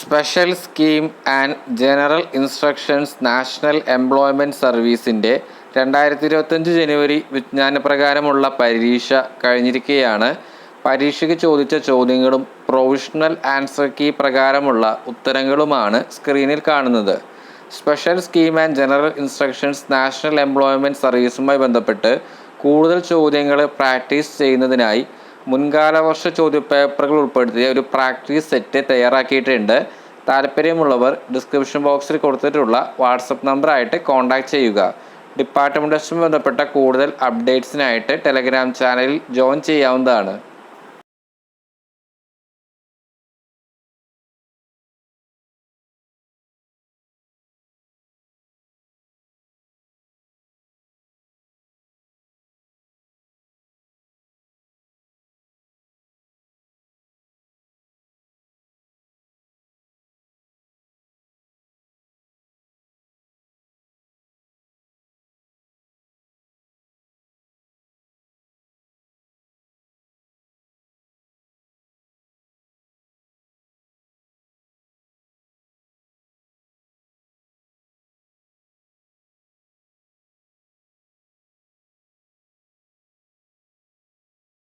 Special scheme and general instructions national employment സർവീസിൻ്റെ 2025 ജനുവരി വിജ്ഞാനപ്രകാരമുള്ള പരീക്ഷ കഴിഞ്ഞിരിക്കുകയാണ്. പരീക്ഷയ്ക്ക് ചോദിച്ച ചോദ്യങ്ങളും പ്രൊവിഷണൽ ആൻസർ കീ പ്രകാരമുള്ള ഉത്തരങ്ങളുമാണ് സ്ക്രീനിൽ കാണുന്നത്. Special scheme and general instructions national employment സർവീസുമായി ബന്ധപ്പെട്ട് കൂടുതൽ ചോദ്യങ്ങൾ പ്രാക്ടീസ് ചെയ്യുന്നതിനായി മുൻകാലവർഷ ചോദ്യപേപ്പറുകൾ ഉൾപ്പെടുത്തിയ ഒരു പ്രാക്ടീസ് സെറ്റ് തയ്യാറാക്കിയിട്ടുണ്ട്. താല്പര്യമുള്ളവർ ഡിസ്ക്രിപ്ഷൻ ബോക്സിൽ കൊടുത്തിട്ടുള്ള വാട്സപ്പ് നമ്പറായിട്ട് കോൺടാക്റ്റ് ചെയ്യുക. ഡിപ്പാർട്ട്മെൻറ്റ് ടെസ്റ്റുമായി ബന്ധപ്പെട്ട കൂടുതൽ അപ്ഡേറ്റ്സിനായിട്ട് ടെലഗ്രാം ചാനലിൽ ജോയിൻ ചെയ്യാവുന്നതാണ്.